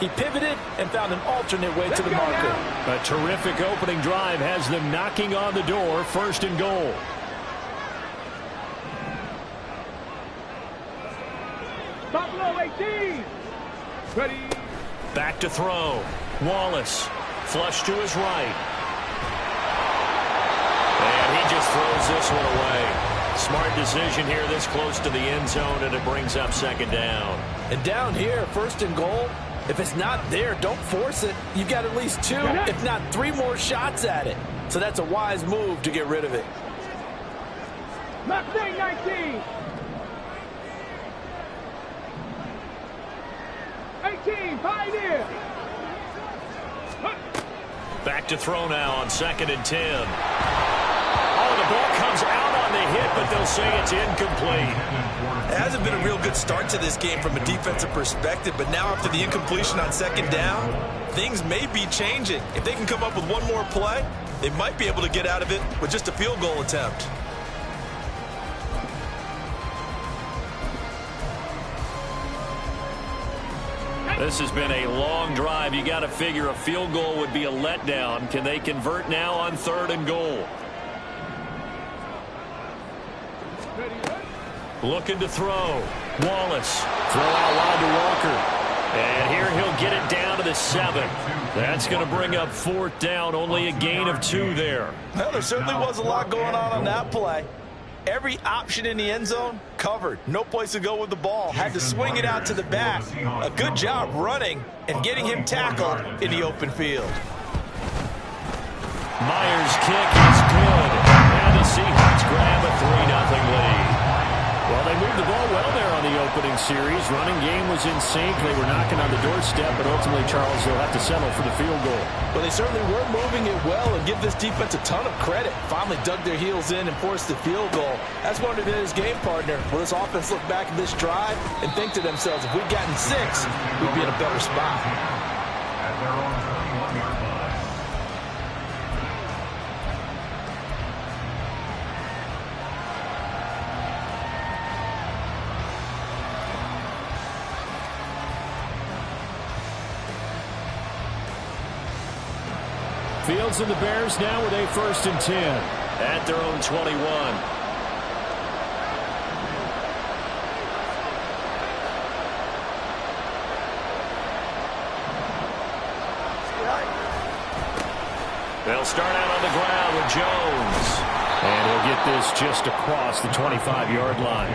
He pivoted and found an alternate way to the marker. A terrific opening drive has them knocking on the door. 1st and goal. Buffalo 18. Ready. Back to throw. Wallace. Flush to his right. And he just throws this one away. Smart decision here this close to the end zone, and it brings up 2nd down. And down here, 1st and goal, if it's not there, don't force it. You've got at least 2, if not 3 more shots at it. So that's a wise move to get rid of it. Mustang 19. 18, Pioneer. Back to throw now on 2nd and 10. Oh, the ball comes out on the hit, but they'll say it's incomplete. It hasn't been a real good start to this game from a defensive perspective, but now after the incompletion on 2nd down, things may be changing. If they can come up with one more play, they might be able to get out of it with just a field goal attempt. This has been a long drive. You got to figure a field goal would be a letdown. Can they convert now on 3rd and goal? Looking to throw. Wallace. Throw out wide to Walker. And here he'll get it down to the 7. That's going to bring up 4th down. Only a gain of 2 there. Well, there certainly was a lot going on that play. Every option in the end zone covered. No place to go with the ball. Had to swing it out to the back. A good job running and getting him tackled in the open field. Myers' kick is good. And the Seahawks grab a 3-0 lead. Well, they moved the ball well there on the opening series. Running game was in sync. They were knocking on the doorstep, but ultimately, Charles, they'll have to settle for the field goal. Well, they certainly were moving it well, and give this defense a ton of credit. Finally dug their heels in and forced the field goal. That's wondered his game partner. Will this offense look back at this drive and think to themselves, if we'd gotten 6, we'd be in a better spot. At their own 31-yard line. Fields and the Bears now with a 1st and 10 at their own 21. They'll start out on the ground with Jones. And he'll get this just across the 25-yard line.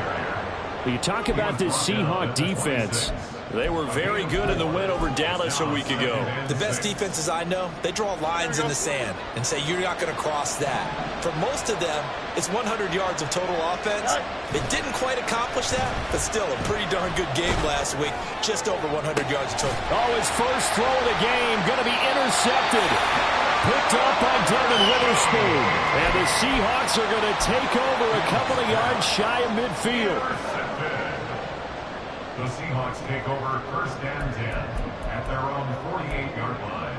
When you talk about this Seahawk defense, they were very good in the win over Dallas a week ago. The best defenses I know, they draw lines in the sand and say you're not going to cross that. For most of them, it's 100 yards of total offense. They didn't quite accomplish that, but still a pretty darn good game last week. Just over 100 yards of total. Oh, his first throw of the game going to be intercepted. Picked up by Devin Witherspoon. And the Seahawks are going to take over a couple of yards shy of midfield. The Seahawks take over 1st and 10 at their own 48-yard line.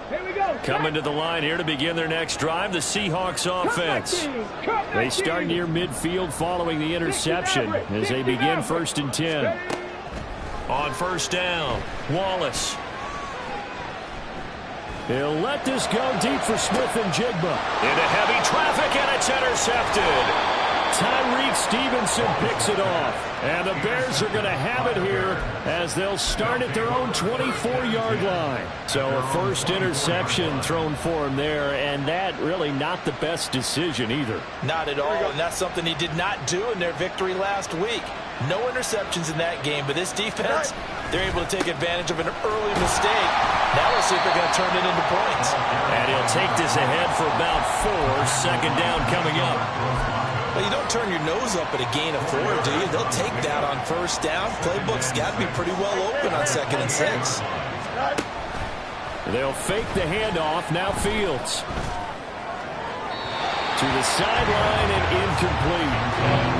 Here we go. Coming to the line here to begin their next drive, the Seahawks offense. They start near midfield following the interception as they begin 1st and 10. On 1st down, Wallace. He'll let this go deep for Smith and Jigba. Into heavy traffic, and it's intercepted. Tyreek Stevenson picks it off. And the Bears are going to have it here as they'll start at their own 24-yard line. So a first interception thrown for him there, and that really not the best decision either. Not at all, and that's something he did not do in their victory last week. No interceptions in that game, but this defense, they're able to take advantage of an early mistake. Now we'll see if they're going to turn it into points. And he'll take this ahead for about 4. 2nd down coming up. Well, you don't turn your nose up at a gain of 4, do you? They'll take that on 1st down. Playbook's got to be pretty well open on 2nd and 6. They'll fake the handoff. Now Fields. To the sideline and incomplete.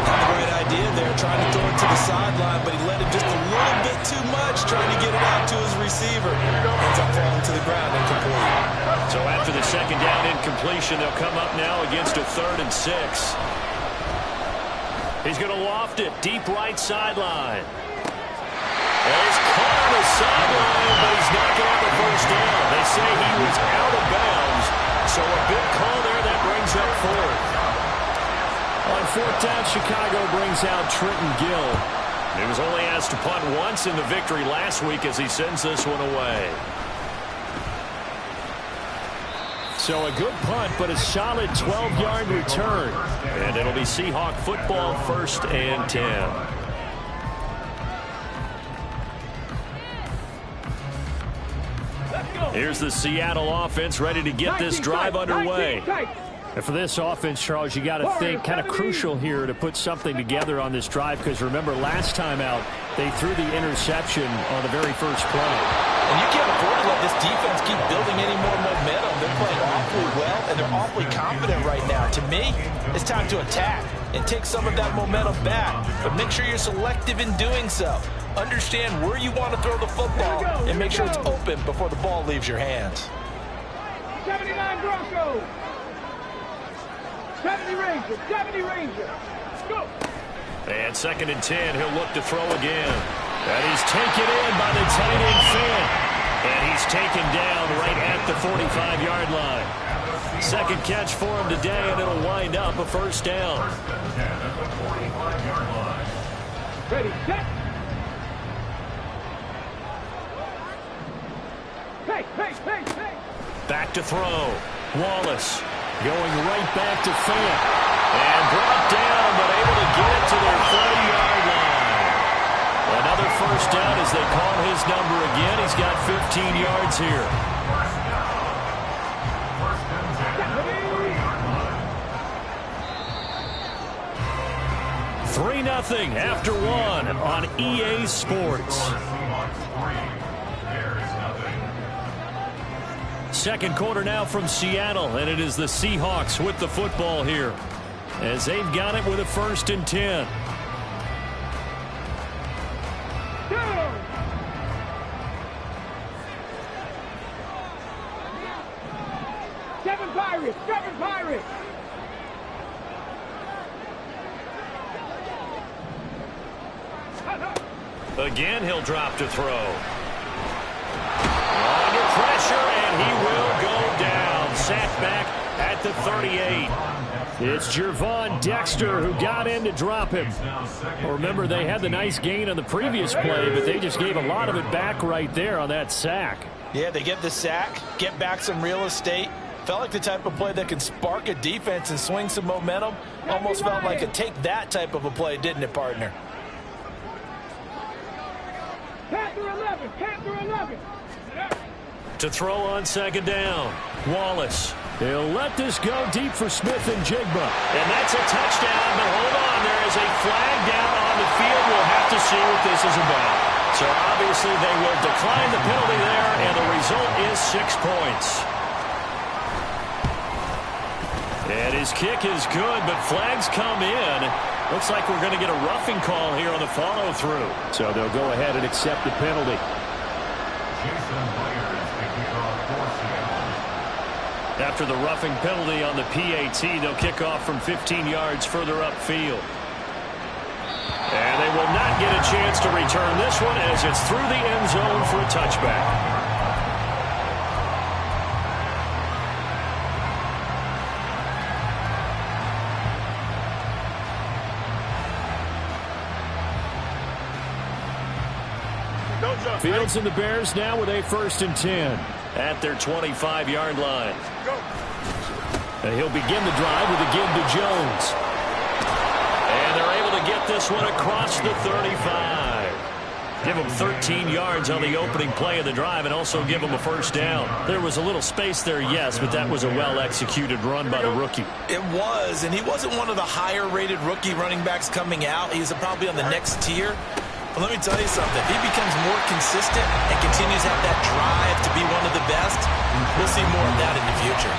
Had the right idea there, trying to throw it to the sideline, but he let it just a little bit too much, trying to get it out to his receiver. Ends up falling to the ground, incomplete. So after the 2nd down incompletion, they'll come up now against a 3rd and 6. He's going to loft it, deep right sideline. He's caught on the sideline, but fourth down, Chicago brings out Trenton Gill. He was only asked to punt once in the victory last week as he sends this one away. So a good punt, but a solid 12-yard return. And it'll be Seahawk football, 1st and 10. Here's the Seattle offense ready to get this drive underway. And for this offense, Charles, you got to think kind of crucial here to put something together on this drive, because remember last time out they threw the interception on the very first play. And you can't afford to let this defense keep building any more momentum. They're playing awfully well, and they're awfully confident right now. To me, it's time to attack and take some of that momentum back. But make sure you're selective in doing so. Understand where you want to throw the football and make sure it's open before the ball leaves your hands. 79 Broncos. 70 Rangers. 70 Rangers. Go. And 2nd and 10, he'll look to throw again. And he's taken in by the tight end Fant. And he's taken down right at the 45-yard line. Second catch for him today, and it'll wind up a first down. Ready, set. Hey. Back to throw. Wallace going right back to Fant. And brought down, but able to get it to their 40-yard line. Another first down as they call his number again. He's got 15 yards here. 3-0 after 1 on EA Sports. Second quarter now from Seattle, and it is the Seahawks with the football here as they've got it with a 1st and 10. Seven Pirates. Again, he'll drop to throw. Under pressure, and he will go down. Sacked back at the 38. It's Gervon Dexter who got in to drop him. Remember, they had the nice gain on the previous play, but they just gave a lot of it back right there on that sack. Yeah, they get the sack, get back some real estate. Felt like the type of play that can spark a defense and swing some momentum. Almost felt like a take that type of a play, didn't it, partner? Panther 11. To throw on 2nd down. Wallace. He'll let this go deep for Smith-Njigba. And that's a touchdown, but hold on. There is a flag down on the field. We'll have to see what this is about. So obviously they will decline the penalty there, and the result is 6 points. And his kick is good, but flags come in. Looks like we're going to get a roughing call here on the follow-through. So they'll go ahead and accept the penalty. After the roughing penalty on the PAT, they'll kick off from 15 yards further upfield. And they will not get a chance to return this one as it's through the end zone for a touchback. Fields and the Bears now with a 1st and 10 at their 25-yard line. And he'll begin the drive with a give to Jones. And they're able to get this one across the 35. Give him 13 yards on the opening play of the drive and also give him a first down. There was a little space there, yes, but that was a well-executed run by the rookie. It was, and he wasn't one of the higher-rated rookie running backs coming out. He's probably on the next tier. But let me tell you something. If he becomes more consistent and continues to have that drive to be one of the best, we'll see more of that in the future.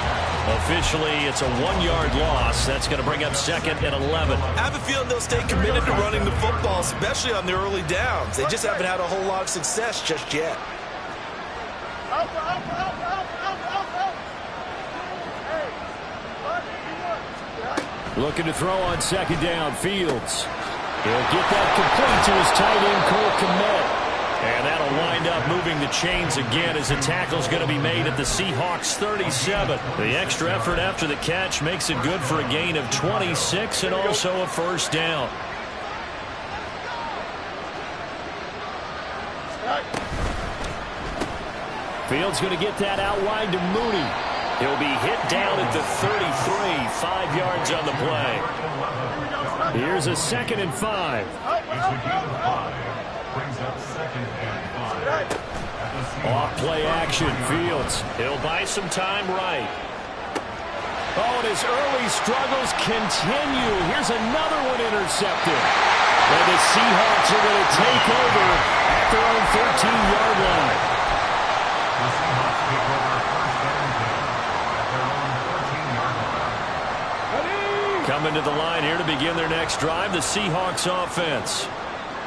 Officially, it's a 1-yard loss. That's going to bring up 2nd and 11. I have a feeling they'll stay committed to running the football, especially on the early downs. They just haven't had a whole lot of success just yet. Looking to throw on 2nd down. Fields. He'll get that complete to his tight end, Cole Kmet. And that'll wind up moving the chains again as the tackle's going to be made at the Seahawks 37. The extra effort after the catch makes it good for a gain of 26 and also a first down. Fields going to get that out wide to Mooney. He'll be hit down at the 33, 5 yards on the play. Here's a 2nd and 5. Brings up 2nd and 5. Off play action, Fields. He'll buy some time right. Oh, and his early struggles continue. Here's another one intercepted. And the Seahawks are going to take over at their own 13-yard line. The Seahawks take over 1st and 10 at their own 13-yard line. Coming to the line here to begin their next drive, the Seahawks offense.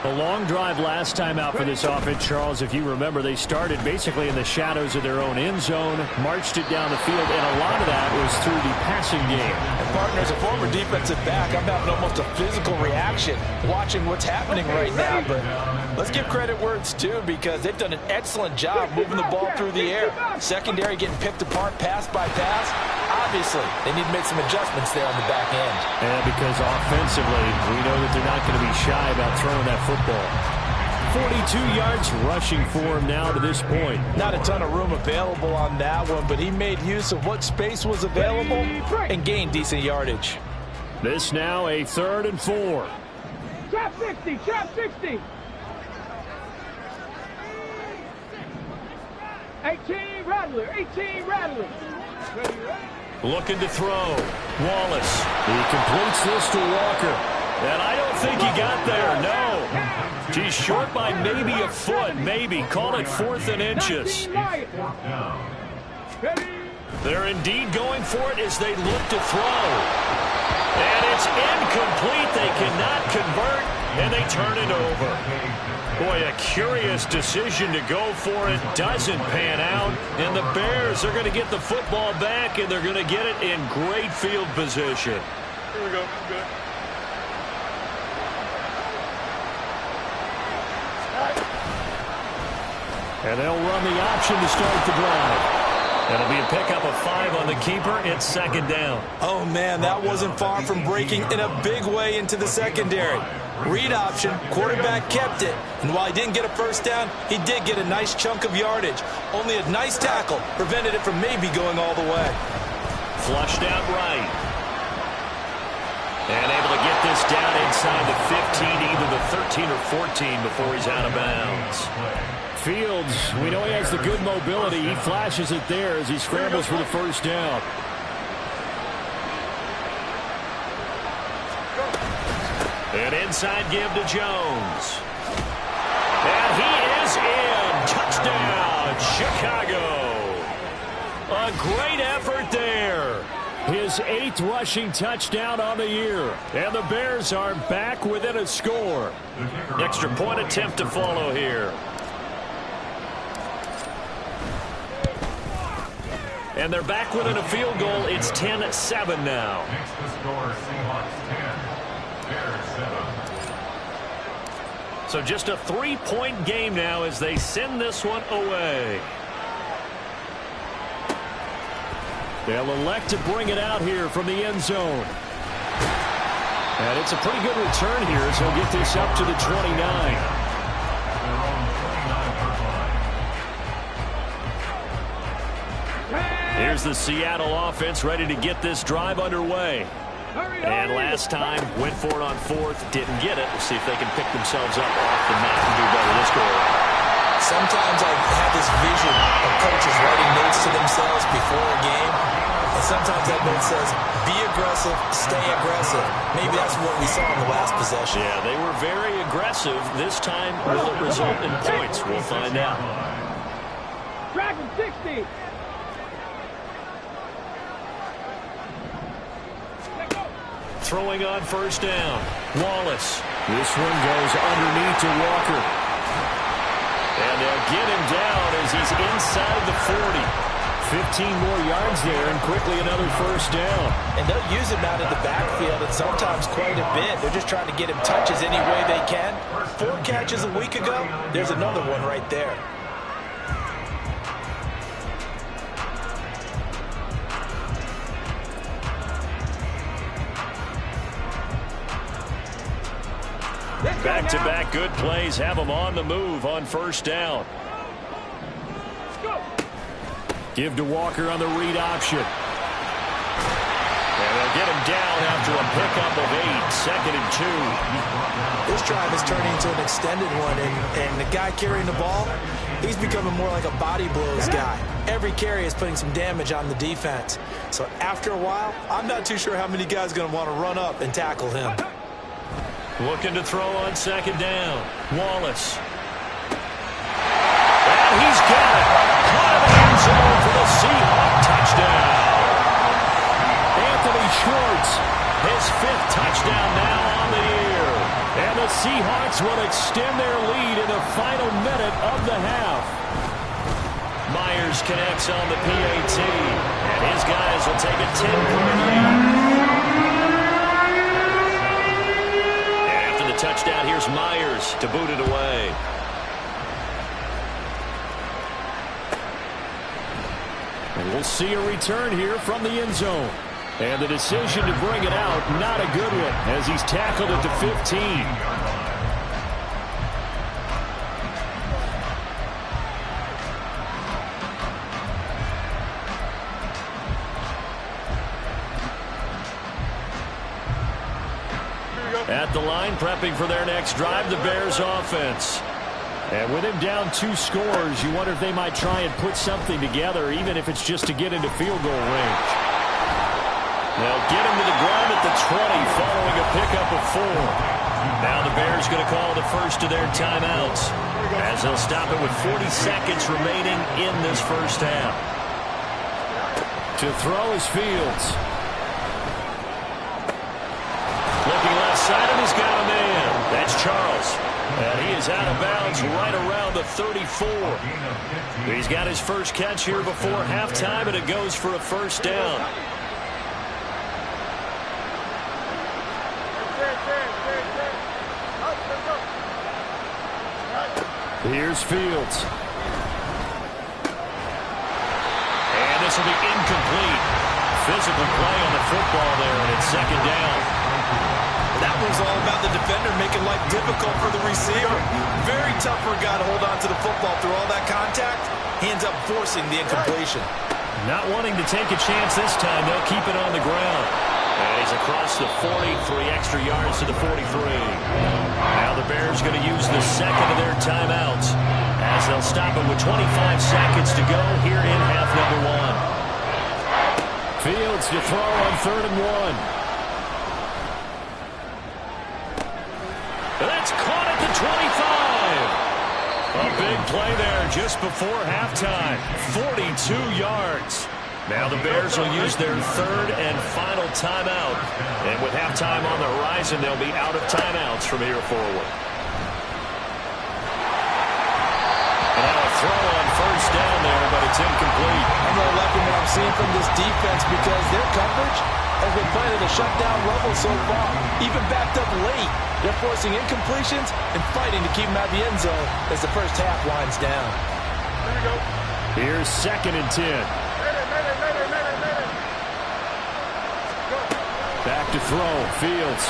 A long drive last time out for this offense, Charles. If you remember, they started basically in the shadows of their own end zone, marched it down the field, and a lot of that was through the passing game. And partner, as a former defensive back, I'm having almost a physical reaction watching what's happening right now. But let's give credit where it's due, because they've done an excellent job moving the ball through the air. Secondary getting picked apart pass by pass. Obviously, they need to make some adjustments there on the back end. And because offensively, we know that they're not going to be shy about throwing that football. 42 yards rushing for him now to this point. Not a ton of room available on that one, but he made use of what space was available and gained decent yardage. This now a 3rd and 4. Trap 60, trap 60. 18 Rattler, 18 Rattler. Ready, ready. Looking to throw. Wallace. He completes this to Walker. And I don't think he got there, no. He's short by maybe a foot, maybe. Call it 4th and inches. 19 Lions. Ready. They're indeed going for it as they look to throw. And it's incomplete. They cannot convert, and they turn it over. Boy, a curious decision to go for it. Doesn't pan out. And the Bears are going to get the football back, and they're going to get it in great field position. Here we go. Good. And they'll run the option to start the drive. It'll be a pickup of 5 on the keeper. It's 2nd down. Oh, man, that wasn't far from breaking in a big way into the secondary. Read option, quarterback kept it. And while he didn't get a first down, he did get a nice chunk of yardage. Only a nice tackle prevented it from maybe going all the way. Flushed out right. And able to get this down inside the 15, either the 13 or 14 before he's out of bounds. Fields, we know he has the good mobility. He flashes it there as he scrambles for the first down. An inside give to Jones. And he is in. Touchdown, Chicago. A great effort there. His 8th rushing touchdown on the year. And the Bears are back within a score. Extra point attempt to follow here. And they're back within a field goal. It's 10-7 now. Next to score, Seahawks 10, Bears 7. So just a 3-point game now as they send this one away. They'll elect to bring it out here from the end zone. And it's a pretty good return here as he'll get this up to the 29. Here's the Seattle offense ready to get this drive underway. And last time, went for it on 4th, didn't get it. We'll see if they can pick themselves up off the mat and do better this go around. Sometimes I have this vision of coaches writing notes to themselves before a game. And sometimes that note says, be aggressive, stay aggressive. Maybe that's what we saw in the last possession. Yeah, they were very aggressive. This time, will it result in points? We'll find out. Dragon 60. Throwing on first down. Wallace. This one goes underneath to Walker. And they'll get him down as he's inside the 40. 15 more yards there and quickly another first down. And they'll use him out in the backfield and sometimes quite a bit. They're just trying to get him touches any way they can. 4 catches a week ago. There's another one right there. Back-to-back good plays have them on the move on first down. Give to Walker on the read option. And they'll get him down after a pickup of 8, 2nd and 2. This drive is turning into an extended one, and the guy carrying the ball, he's becoming more like a body blows guy. Every carry is putting some damage on the defense. So after a while, I'm not too sure how many guys are going to want to run up and tackle him. Looking to throw on 2nd down. Wallace. And he's got it. Caught in the end zone for the Seahawk touchdown. Anthony Schwartz, his 5th touchdown now on the year. And the Seahawks will extend their lead in the final minute of the half. Myers connects on the PAT, and his guys will take a 10-point lead. Touchdown, here's Myers to boot it away. And we'll see a return here from the end zone. And the decision to bring it out, not a good one, as he's tackled at the 15. At the line, prepping for their next drive, the Bears offense. And with him down 2 scores, you wonder if they might try and put something together, even if it's just to get into field goal range. They'll get him to the ground at the 20, following a pickup of 4. Now the Bears going to call the first of their timeouts, as they'll stop it with 40 seconds remaining in this first half. To throw is Fields. Looking left side, and he's got a man. That's Charles. And he is out of bounds right around the 34. He's got his first catch here before halftime, and it goes for a first down. Here's Fields. And this will be incomplete. Physical play on the football there, and it's 2nd down. That was all about the defender making life difficult for the receiver. Very tough for a guy to hold on to the football through all that contact. He ends up forcing the incompletion. Not wanting to take a chance this time, they'll keep it on the ground. And he's across the 40, 3 extra yards to the 43. Now the Bears going to use the second of their timeouts, as they'll stop it with 25 seconds to go here in half number 1. Fields to throw on 3rd and 1. That's caught at the 25. A big play there just before halftime. 42 yards. Now the Bears will use their 3rd and final timeout. And with halftime on the horizon, they'll be out of timeouts from here forward. And now a throw on first down there, but it's incomplete. I'm really liking what I'm seeing from this defense, because their coverage has been playing at a shutdown level so far. Even backed up late, they're forcing incompletions and fighting to keep them out of the end zone as the first half winds down. Here we go. Here's 2nd and 10. Back to throw. Fields.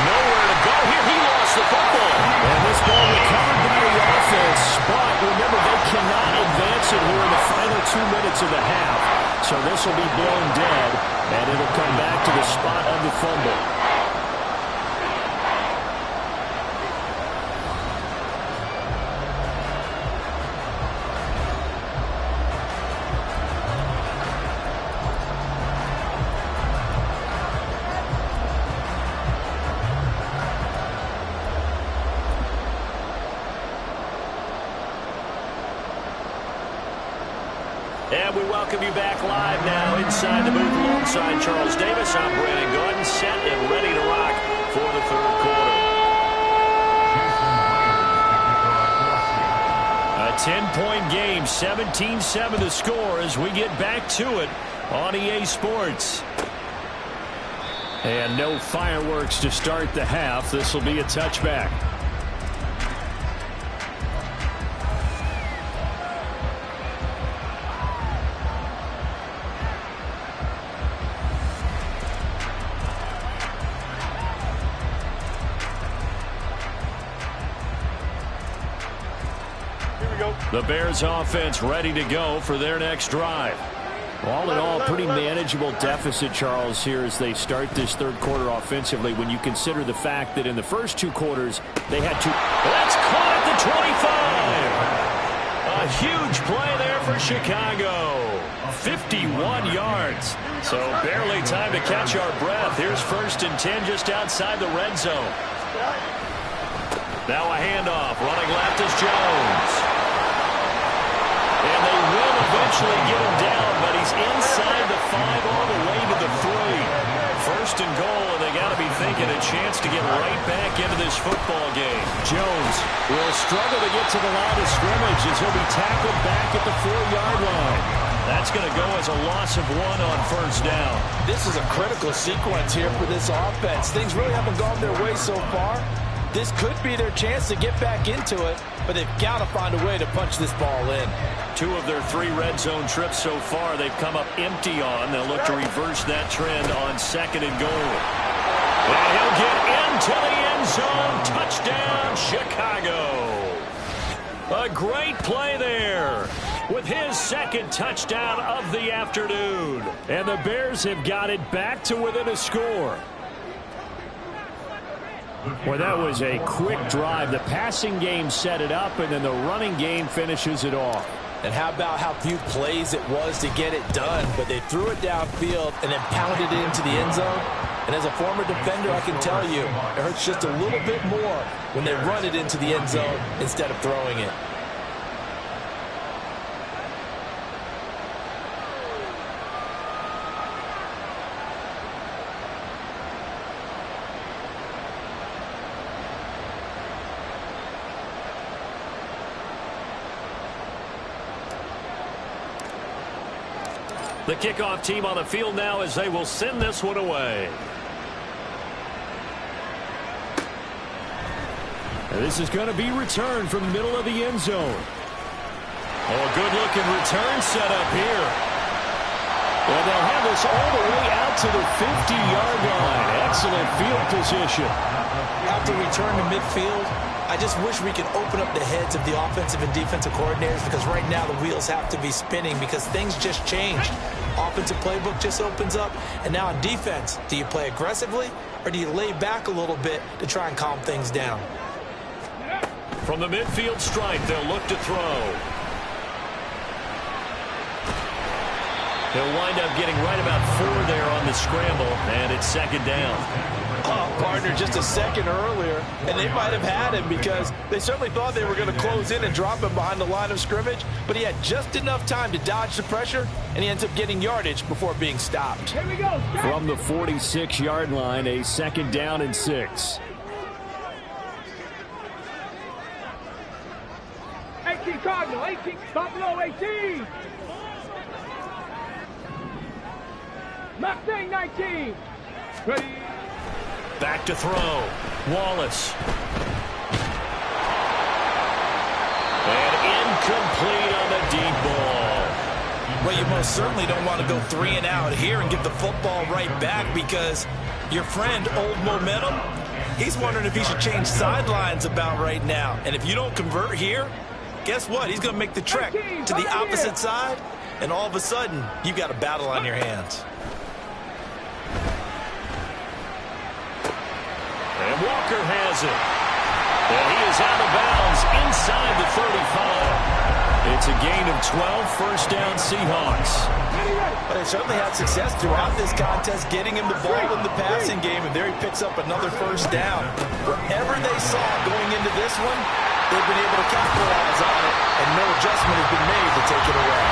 Nowhere to go here. He lost the football. And this ball recovered by the offense. But remember, they cannot advance it here in the final 2 minutes of the half. So this will be blown dead, and it'll come back to the spot of the fumble. And we welcome you back live now inside the booth alongside Charles Davis. I'm Brandon Gaudin, set and ready to rock for the 3rd quarter. A A 10-point game, 17-7 the score as we get back to it on EA Sports. And no fireworks to start the half. This will be a touchback. The Bears offense ready to go for their next drive. All in all, pretty manageable deficit, Charles, here as they start this third quarter offensively when you consider the fact that in the first two quarters they had to... That's caught at the 25! A huge play there for Chicago. 51 yards. So barely time to catch our breath. Here's 1st and 10 just outside the red zone. Now a handoff. Running left is Jones. And they will eventually get him down, but he's inside the 5 all the way to the 3. 1st and goal, and they got to be thinking a chance to get right back into this football game. Jones will struggle to get to the line of scrimmage as he'll be tackled back at the 4-yard line. That's going to go as a loss of 1 on 1st down. This is a critical sequence here for this offense. Things really haven't gone their way so far. This could be their chance to get back into it, but they've got to find a way to punch this ball in. 2 of their 3 red zone trips so far they've come up empty on. They'll look to reverse that trend on 2nd and goal. And he'll get into the end zone. Touchdown, Chicago. A great play there with his 2nd touchdown of the afternoon. And the Bears have got it back to within a score. Well, that was a quick drive. The passing game set it up, and then the running game finishes it off. And how about how few plays it was to get it done, but they threw it downfield and then pounded it into the end zone. And as a former defender, I can tell you, it hurts just a little bit more when they run it into the end zone instead of throwing it. The kickoff team on the field now as they will send this one away. And this is going to be returned from the middle of the end zone. Oh, a good-looking return set up here. And they'll have this all the way out to the 50-yard line. Excellent field position. After return to midfield, I just wish we could open up the heads of the offensive and defensive coordinators, because right now the wheels have to be spinning because things just changed. Offensive playbook just opens up, and now on defense, do you play aggressively or do you lay back a little bit to try and calm things down? From the midfield stripe, they'll look to throw. He'll wind up getting right about 4 there on the scramble, and it's 2nd down. Partner, just a second earlier, and they might have had him because they certainly thought they were going to close in and drop him behind the line of scrimmage, but he had just enough time to dodge the pressure, and he ends up getting yardage before being stopped. Here we go. From the 46-yard line, a 2nd down and 6. 18 Cardinal, 18, stop below 18. Mustang 19. Ready. Back to throw. Wallace. And incomplete on the deep ball. Well, you most certainly don't want to go 3 and out here and give the football right back, because your friend, Old Momentum, he's wondering if he should change sidelines about right now. And if you don't convert here, guess what? He's going to make the trek to the opposite side, and all of a sudden, you've got a battle on your hands. And Walker has it. And he is out of bounds inside the 35. It's a gain of 12, 1st down Seahawks. But they certainly had success throughout this contest getting him the ball in the passing game, and there he picks up another 1st down. Whatever they saw going into this one, they've been able to capitalize on it, and no adjustment has been made to take it away.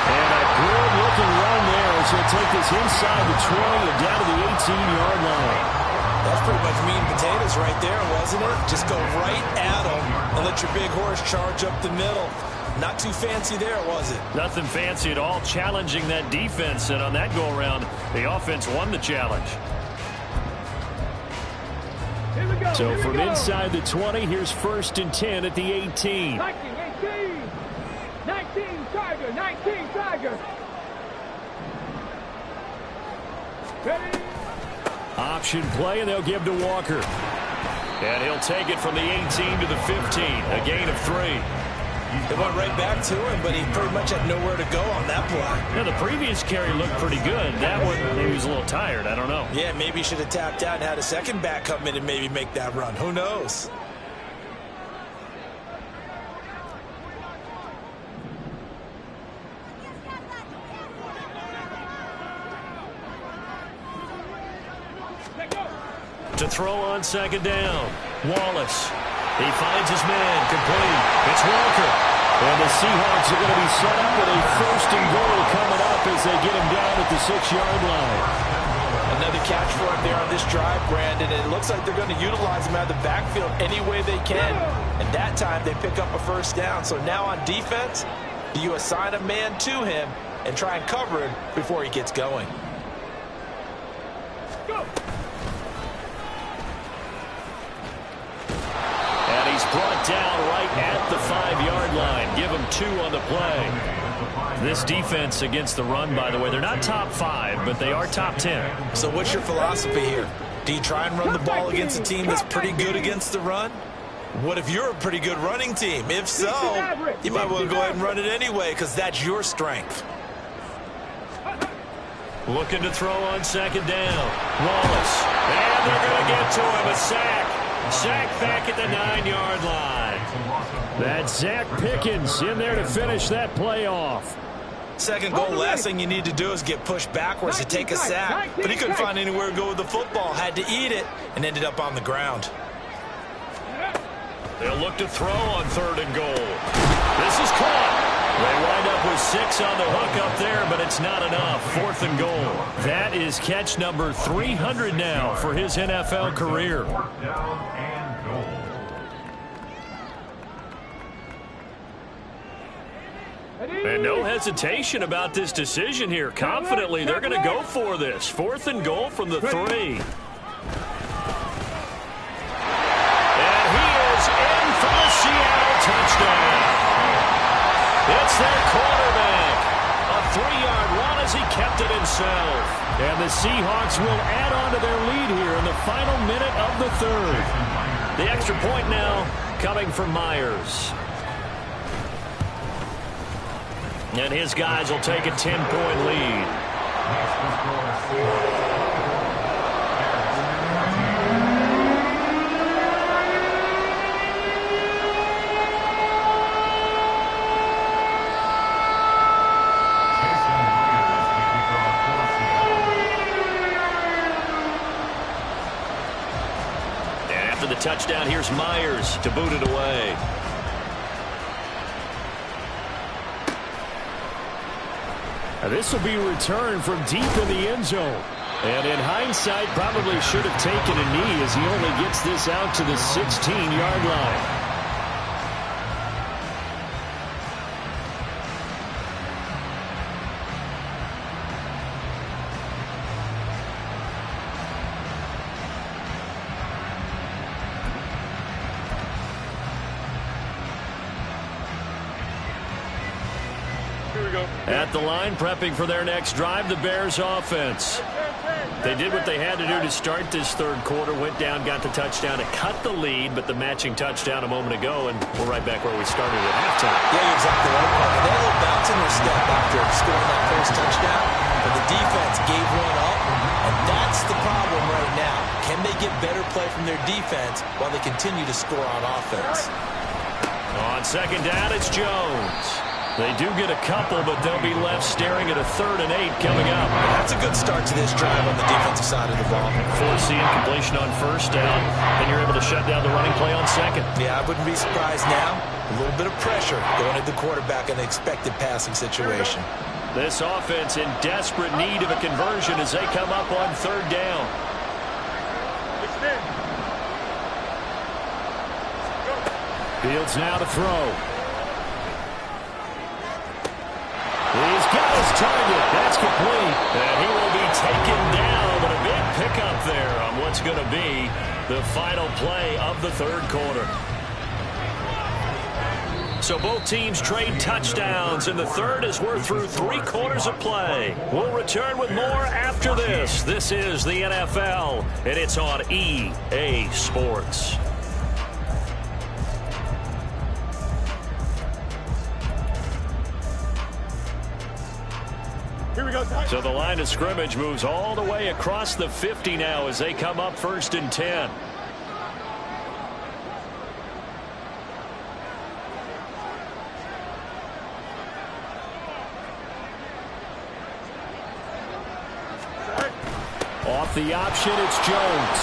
And a good-looking run there as he'll take this inside the 20 and down to the 18-yard line. That's pretty much meat and potatoes right there, wasn't it? Just go right at them and let your big horse charge up the middle. Not too fancy there, was it? Nothing fancy at all, challenging that defense. And on that go-around, the offense won the challenge. So from inside the 20, here's 1st and 10 at the 18. 19, 18. 19, Tiger. 19, Tiger. Ready? Option play, and they'll give to Walker. And he'll take it from the 18 to the 15, a gain of 3. They went right back to him, but he pretty much had nowhere to go on that play. Now, the previous carry looked pretty good. That one, maybe he was a little tired. I don't know. Yeah, maybe he should have tapped out and had a second back come in and maybe make that run. Who knows? To throw on 2nd down. Wallace. He finds his man. Complete. It's Walker. And the Seahawks are going to be set up with a 1st and goal coming up as they get him down at the 6-yard line. Another catch for him there on this drive, Brandon. And it looks like they're going to utilize him out of the backfield any way they can. And that time they pick up a 1st down. So now on defense, do you assign a man to him and try and cover him before he gets going? Go. Brought down right at the 5-yard line. Give him 2 on the play. This defense against the run, by the way, they're not top 5, but they are top 10. So what's your philosophy here? Do you try and run the ball against a team that's pretty good against the run? What if you're a pretty good running team? If so, you might want to go ahead and run it anyway because that's your strength. Looking to throw on 2nd down. Wallace. And they're going to get to him. A sack. Sack back at the 9-yard line. That's Zach Pickens in there to finish that play off. 2nd goal, last thing you need to do is get pushed backwards to take a sack. But he couldn't find anywhere to go with the football. Had to eat it and ended up on the ground. They'll look to throw on 3rd and goal. This is caught. They wind up with 6 on the hook up there, but it's not enough. 4th and goal. That is catch number 300 now for his NFL career. And no hesitation about this decision here. Confidently, they're going to go for this. 4th and goal from the 3. And he is in for the Seattle touchdown. It's their quarterback. A 3-yard run as he kept it himself. And the Seahawks will add on to their lead here in the final minute of the 3rd. The extra point now coming from Myers. And his guys will take a 10-point lead. And after the touchdown, here's Myers to boot it away. This will be returned from deep in the end zone. And in hindsight, probably should have taken a knee as he only gets this out to the 16-yard line. At the line, prepping for their next drive, the Bears offense. They did what they had to do to start this 3rd quarter, went down, got the touchdown to cut the lead, but the matching touchdown a moment ago, and we're right back where we started at halftime. Yeah, you're exactly right, Parker. They had a little bounce in their step after scoring that first touchdown, but the defense gave one up, and that's the problem right now. Can they get better play from their defense while they continue to score on offense? On 2nd down, it's Jones. They do get a couple, but they'll be left staring at a 3rd and 8 coming up. That's a good start to this drive on the defensive side of the ball. Forcing completion on 1st down, then you're able to shut down the running play on 2nd. Yeah, I wouldn't be surprised now. A little bit of pressure going at the quarterback in an expected passing situation. This offense in desperate need of a conversion as they come up on 3rd down. Go. Fields now to throw. got his target. That's complete. And he will be taken down, but a big pickup there on what's going to be the final play of the third quarter. So both teams trade touchdowns in the third as we're through 3 quarters of play. We'll return with more after this. This is the NFL, and it's on EA Sports. Here we go, Ty. So the line of scrimmage moves all the way across the 50 now as they come up 1st and 10. Off the option, it's Jones.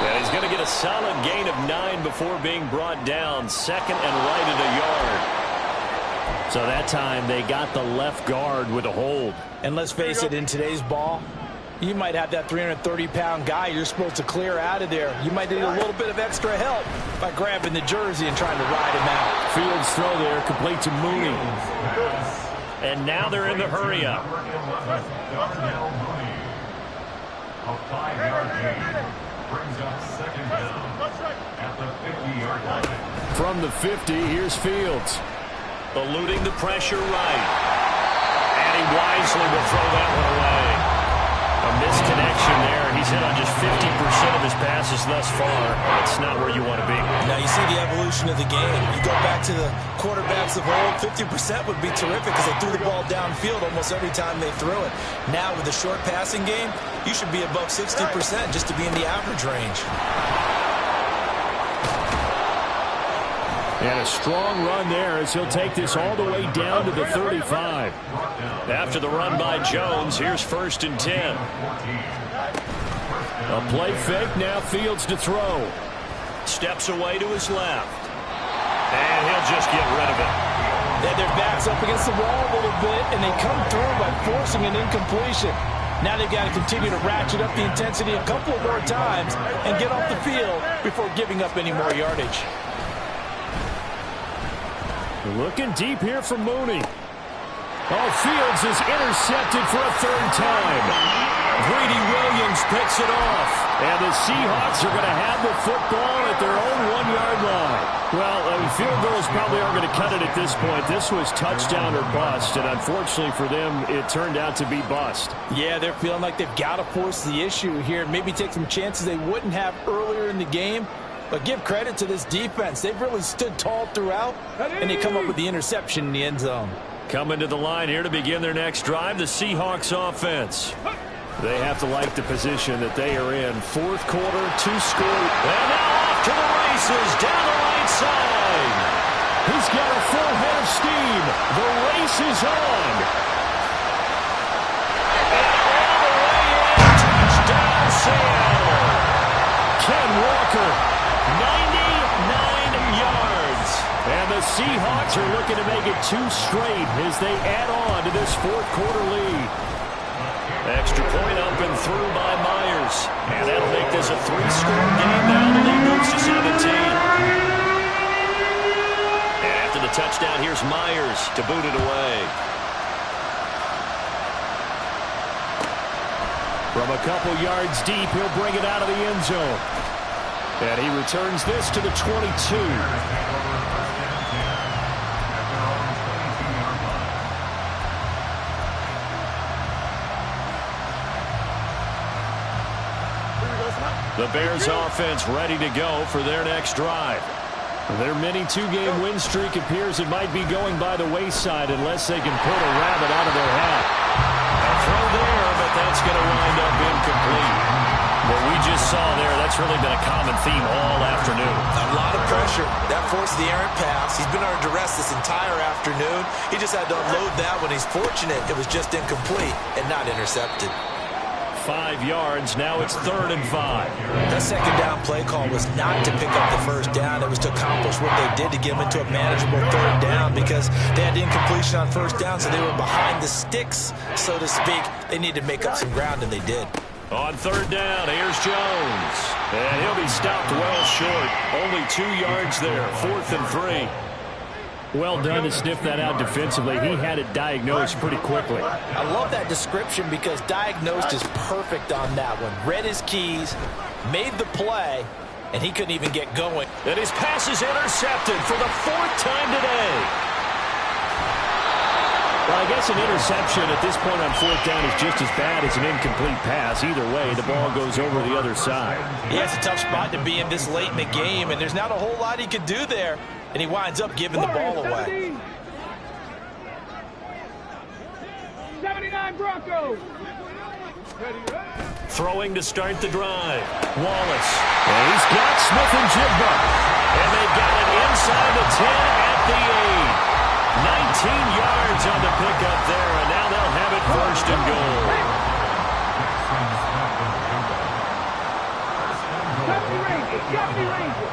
And he's going to get a solid gain of 9 before being brought down. 2nd and right at a yard. So that time they got the left guard with a hold. And let's face it, in today's ball, you might have that 330-pound guy you're supposed to clear out of there. You might need a little bit of extra help by grabbing the jersey and trying to ride him out. Fields throw there, complete to Mooney. And now they're in the hurry-up. Darnell Mooney. A 5-yard gain brings up 2nd down at the 50-yard line. From the 50, here's Fields. Eluding the pressure right. And he wisely will throw that one away. A misconnection there. He's hit on just 50% of his passes thus far. That's not where you want to be. Now you see the evolution of the game. You go back to the quarterbacks of old, 50% would be terrific because they threw the ball downfield almost every time they threw it. Now with the short passing game, you should be above 60% just to be in the average range. And a strong run there as he'll take this all the way down to the 35. After the run by Jones, here's 1st and 10. A play fake, now Fields to throw. Steps away to his left. And he'll just get rid of it. They had their backs up against the wall a little bit, and they come through by forcing an incompletion. Now they've got to continue to ratchet up the intensity a couple of more times and get off the field before giving up any more yardage. Looking deep here for Mooney. Oh, Fields is intercepted for a 3rd time. Greedy Williams picks it off. And the Seahawks are going to have the football at their own 1-yard line. Well, field goals probably aren't going to cut it at this point. This was touchdown or bust, and unfortunately for them, it turned out to be bust. Yeah, they're feeling like they've got to force the issue here. Maybe take some chances they wouldn't have earlier in the game. But give credit to this defense. They've really stood tall throughout, and they come up with the interception in the end zone. Coming to the line here to begin their next drive, the Seahawks offense. They have to like the position that they are in. 4th quarter, 2 score. And now off to the races down the right side. He's got a full head of steam. The race is on. And all the way in. Touchdown, Seattle. Ken Walker. 99 yards. And the Seahawks are looking to make it 2 straight as they add on to this 4th quarter lead. Extra point up and through by Myers. And that'll make this a 3-score game now. The lead moves to 17. And after the touchdown, here's Myers to boot it away. From a couple yards deep, he'll bring it out of the end zone. And he returns this to the 22. The Bears offense ready to go for their next drive. Their mini 2-game win streak appears it might be going by the wayside unless they can pull a rabbit out of their hat. A throw there, but that's going to wind up incomplete. What we just saw there, that's really been a common theme all afternoon. A lot of pressure. That forced the errant pass. He's been under duress this entire afternoon. He just had to unload that when he's fortunate it was just incomplete and not intercepted. 5 yards. Now it's 3rd and 5. That 2nd down play call was not to pick up the 1st down. It was to accomplish what they did to get them into a manageable 3rd down because they had incompletion on 1st down, so they were behind the sticks, so to speak. They needed to make up some ground, and they did. On 3rd down, here's Jones. And he'll be stopped well short. Only 2 yards there. 4th and 3. Well done to sniff that out defensively. He had it diagnosed pretty quickly. I love that description because diagnosed is perfect on that one. Read his keys, made the play, and he couldn't even get going. And his pass is intercepted for the 4th time today. Well, I guess an interception at this point on 4th down is just as bad as an incomplete pass. Either way, the ball goes over the other side. He has a tough spot to be in this late in the game, and there's not a whole lot he could do there, and he winds up giving the ball away. 79 Broncos. Throwing to start the drive. Wallace. And he's got Smith-Njigba. And they've got it inside the 10 at the 8. 19 yards on the pickup there, and now they'll have it 1st and goal. 70 Rangers.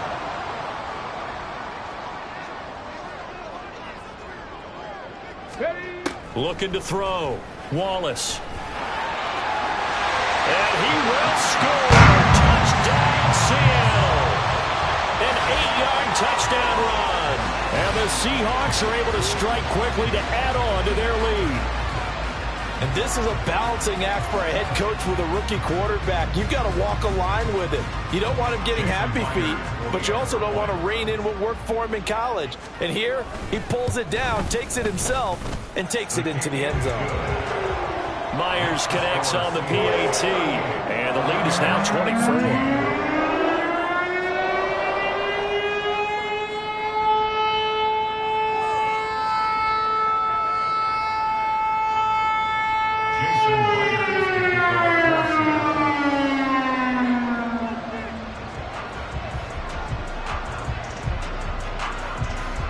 Looking to throw. Wallace. And he will score. Touchdown, Seattle. An 8-yard touchdown run. And the Seahawks are able to strike quickly to add on to their lead. And this is a balancing act for a head coach with a rookie quarterback. You've got to walk a line with him. You don't want him getting happy feet, but you also don't want to rein in what worked for him in college. And here, he pulls it down, takes it himself, and takes it into the end zone. Myers connects on the PAT, and the lead is now 24.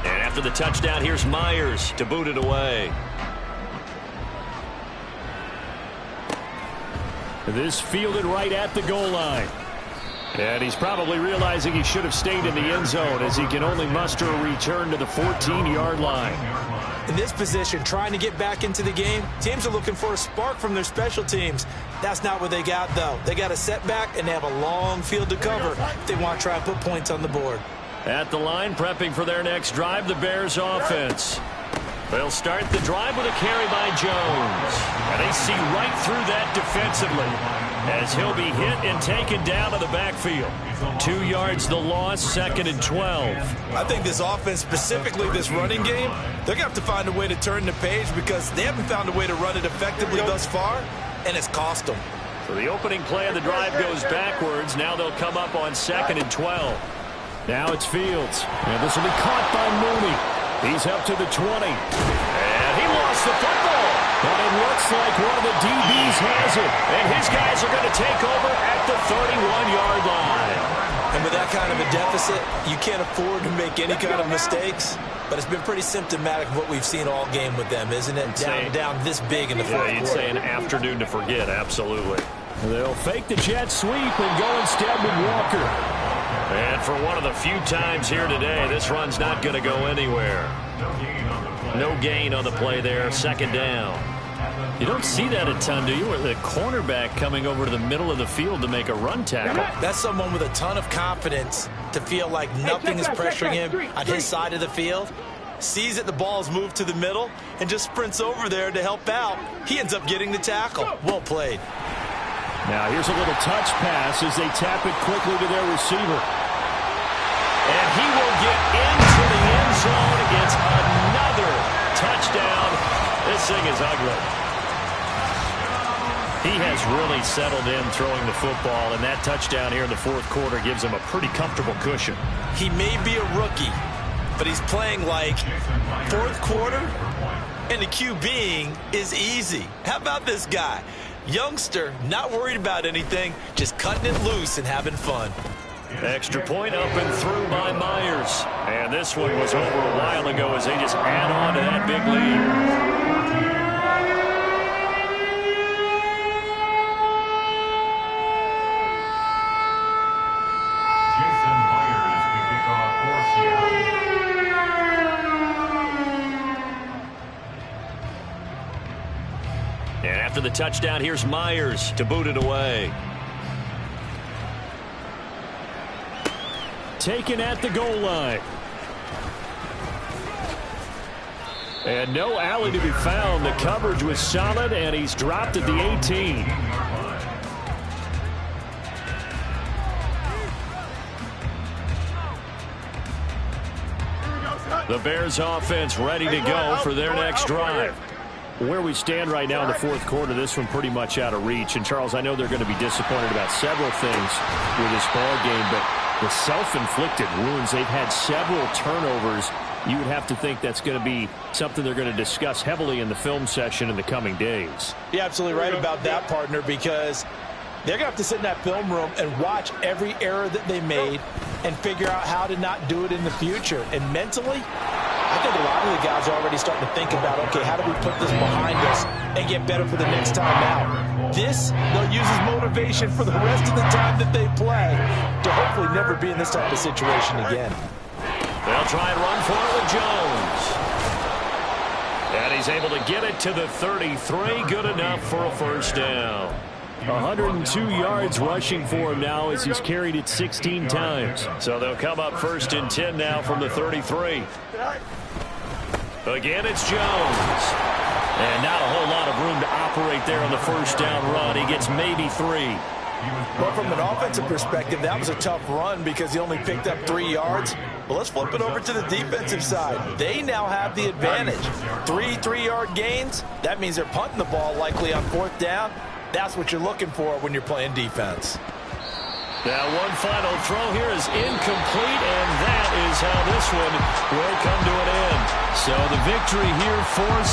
After the touchdown, here's Myers to boot it away. This fielded right at the goal line. And he's probably realizing he should have stayed in the end zone as he can only muster a return to the 14-yard line. In this position, trying to get back into the game, teams are looking for a spark from their special teams. That's not what they got, though. They got a setback, and they have a long field to cover if they want to try and put points on the board. At the line, prepping for their next drive, the Bears offense. They'll start the drive with a carry by Jones. And they see right through that defensively as he'll be hit and taken down to the backfield. 2 yards the loss, 2nd and 12. I think this offense, specifically this running game, they're going to have to find a way to turn the page because they haven't found a way to run it effectively thus far, and it's cost them. So the opening play of the drive goes backwards. Now they'll come up on 2nd and 12. Now it's Fields. And this will be caught by Mooney. He's up to the 20. And he lost the football. But it looks like one of the DBs has it. And his guys are going to take over at the 31-yard line. And with that kind of a deficit, you can't afford to make any kind of mistakes. But it's been pretty symptomatic of what we've seen all game with them, isn't it? Down this big in the fourth quarter. You'd say an afternoon to forget, absolutely. They'll fake the jet sweep and go instead with Walker. And for one of the few times here today, this run's not going to go anywhere. No gain on the play there, 2nd down. You don't see that a ton, do you? With the cornerback coming over to the middle of the field to make a run tackle. That's someone with a ton of confidence to feel like nothing is pressuring him on his side of the field. Sees that the ball's moved to the middle and just sprints over there to help out. He ends up getting the tackle. Well played. Now here's a little touch pass as they tap it quickly to their receiver. And he will get into the end zone. It's another touchdown. This thing is ugly. He has really settled in throwing the football, and that touchdown here in the fourth quarter gives him a pretty comfortable cushion. He may be a rookie, but he's playing like fourth quarter, and the QBing is easy. How about this guy? Youngster, not worried about anything, just cutting it loose and having fun. Extra point up and through by Myers. And this one was over a while ago as they just add on to that big lead. Jason Myers to kick off for Seattle. And after the touchdown, here's Myers to boot it away. Taken at the goal line. And no alley to be found. The coverage was solid, and he's dropped at the 18. The Bears offense ready to go for their next drive. Where we stand right now in the fourth quarter, this one pretty much out of reach. And, Charles, I know they're going to be disappointed about several things with this ball game, but the self-inflicted wounds, they've had several turnovers. You would have to think that's going to be something they're going to discuss heavily in the film session in the coming days. You're absolutely right about that, partner, because they're going to have to sit in that film room and watch every error that they made and figure out how to not do it in the future. And mentally, I think a lot of the guys are already starting to think about, okay, how do we put this behind us and get better for the next time out? This, they'll use as motivation for the rest of the time that they play to hopefully never be in this type of situation again. They'll try and run for it with Jones. And he's able to get it to the 33. Good enough for a first down. 102 yards rushing for him now as he's carried it 16 times. So they'll come up 1st and 10 now from the 33. Again, it's Jones. And not a whole lot of room to operate there on the first down run. He gets maybe 3. Well, from an offensive perspective, that was a tough run because he only picked up 3 yards. Well, let's flip it over to the defensive side. They now have the advantage. 3 3-yard gains. That means they're punting the ball likely on 4th down. That's what you're looking for when you're playing defense. Now one final throw here is incomplete, and that is how this one will come to an end. So the victory here for